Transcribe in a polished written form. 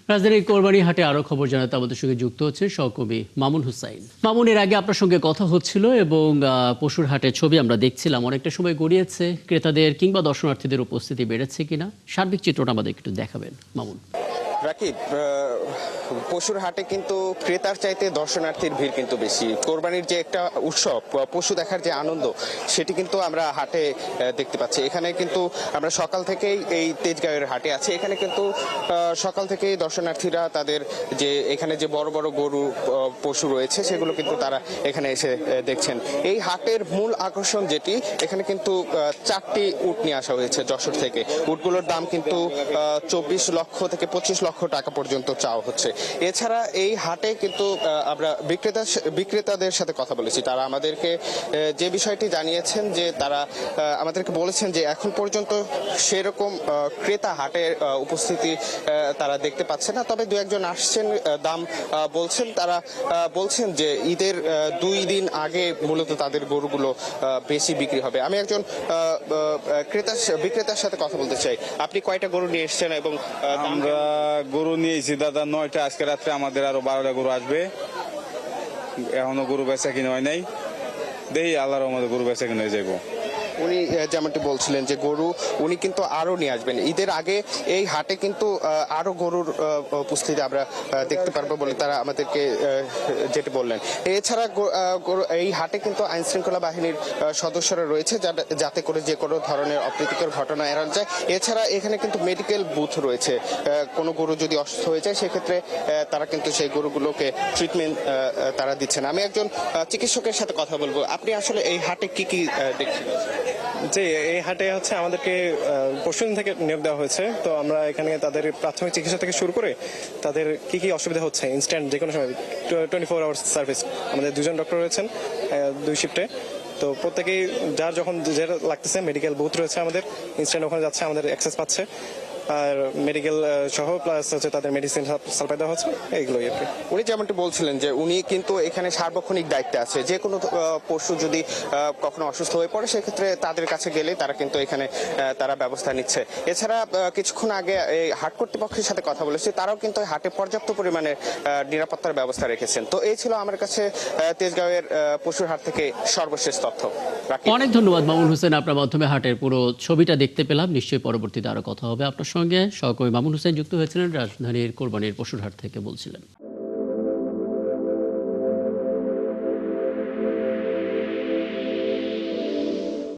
রাজধানীর কোরবানি হাটে আরো খবর জানাতে আমাদের সঙ্গে যুক্ত হচ্ছে সহকর্মী মামুন হুসাইন। মামুন, এর আগে আপনার সঙ্গে কথা হচ্ছিল এবং পশুর হাটের ছবি আমরা দেখছিলাম, অনেকটা সময় গড়িয়েছে, ক্রেতাদের কিংবা দর্শনার্থীদের উপস্থিতি বেড়েছে কিনা সার্বিক চিত্রটা আমাদের একটু দেখাবেন মামুন। রাকিব, পশুর হাটে কিন্তু ক্রেতার চাইতে দর্শনার্থীর ভিড় কিন্তু বেশি। কোরবানির যে একটা উৎসব, পশু দেখার যে আনন্দ, সেটি কিন্তু আমরা হাটে দেখতে পাচ্ছি। এখানে কিন্তু আমরা সকাল থেকেই এই তেজগাঁওয়ের হাটে আছি। এখানে কিন্তু সকাল থেকেই দর্শনার্থীরা তাদের যে এখানে যে বড় বড় গরু পশু রয়েছে সেগুলো কিন্তু তারা এখানে এসে দেখছেন। এই হাটের মূল আকর্ষণ যেটি, এখানে কিন্তু 4টি উট নিয়ে আসা হয়েছে যশোর থেকে। উটগুলোর দাম কিন্তু 24 লক্ষ থেকে 25 লক্ষ টাকা পর্যন্ত চাওয়া হচ্ছে। এছাড়া এই হাটে কিন্তু আমরা বিক্রেতাদের সাথে কথা বলেছি। তারা আমাদেরকে যে বিষয়টি জানিয়েছেন যে তারা আমাদেরকে বলেছেন যে এখন পর্যন্ত সেরকম ক্রেতা হাটের উপস্থিতি তারা দেখতে পাচ্ছে না, তবে দু একজন আসছেন, দাম বলছেন। তারা বলছেন যে ঈদের 2 দিন আগে মূলত তাদের গরুগুলো বেশি বিক্রি হবে। আমি একজন বিক্রেতার সাথে কথা বলতে চাই। আপনি কয়টা গরু নিয়ে এসছেন? এবং আমরা গরু নিয়েছি দাদা 9টা, আজকে রাত্রে আমাদের আরো 12টা গরু আসবে। এখনো গরু বেচা কিনে হয় নাই, দেখি আল্লাহর রহমতে গরু বেচা কিনে হয়ে যাবো। উনি যেমনটি বলছিলেন যে গরু উনি কিন্তু আরো নিয়ে আসবেন ঈদের আগে। এই হাটে কিন্তু আরো গরুর উপস্থিতি আমরা দেখতে পারবো বলে তারা আমাদেরকে যেটি বললেন। এছাড়া এই হাটে কিন্তু আইন শৃঙ্খলা বাহিনীর সদস্যরা রয়েছে যাতে করে যে কোনো ধরনের অপ্রীতিকর ঘটনা এড়ানো যায়। এছাড়া এখানে কিন্তু মেডিকেল বুথ রয়েছে। কোনো গরু যদি অসুস্থ হয়ে যায় সেক্ষেত্রে তারা কিন্তু সেই গরুগুলোকে ট্রিটমেন্ট তারা দিচ্ছেন। আমি একজন চিকিৎসকের সাথে কথা বলবো। আপনি আসলে এই হাটে কি কি দেখছেন? যে এই হাটে হচ্ছে আমাদেরকে পরশুদিন থেকে নিয়োগ দেওয়া হয়েছে। তো আমরা এখানে তাদের প্রাথমিক চিকিৎসা থেকে শুরু করে তাদের কি কি অসুবিধা হচ্ছে ইনস্ট্যান্ট যে কোনো সময় 24 আওয়ার্স সার্ভিস। আমাদের 2জন ডক্টর রয়েছেন 2 শিফটে। তো প্রত্যেকেই যার যখন যেটা লাগতেছে মেডিকেল বুথ রয়েছে আমাদের, ইনস্ট্যান্ট ওখানে যাচ্ছে, আমাদের অ্যাক্সেস পাচ্ছে। আর মেডিকেল সহ প্লাস হচ্ছে তাদের মেডিসিন সাপ্লাই দেওয়া হচ্ছে, এইগুলোই আর কি। উনি যেমনটি বলছিলেন যে উনি কিন্তু এখানে সার্বক্ষণিক দায়িত্বে আছে। যে কোনো পশু যদি কখনো অসুস্থ হয়ে পড়ে সেক্ষেত্রে তাদের কাছে গেলে তারা কিন্তু এখানে তারা ব্যবস্থা নিচ্ছে। এছাড়া কিছুক্ষণ আগে এই হাট কর্তৃপক্ষের সাথে কথা বলেছি, তারাও কিন্তু হাটে পর্যাপ্ত পরিমাণে নিরাপত্তার ব্যবস্থা রেখেছেন। তো এই ছিল আমার কাছে তেজগাঁওয়ের পশুর হাট থেকে সর্বশেষ তথ্য। অনেক ধন্যবাদ মামুন হোসেন, আপনার মাধ্যমে হাটের পুরো ছবিটা দেখতে পেলাম। নিশ্চয়ই পরবর্তীতে আরো কথা হবে আপনার সঙ্গে। সহকর্মী মামুন হোসেন যুক্ত হয়েছিলেন রাজধানীর কোরবানির পশুর হাট থেকে, বলছিলেন।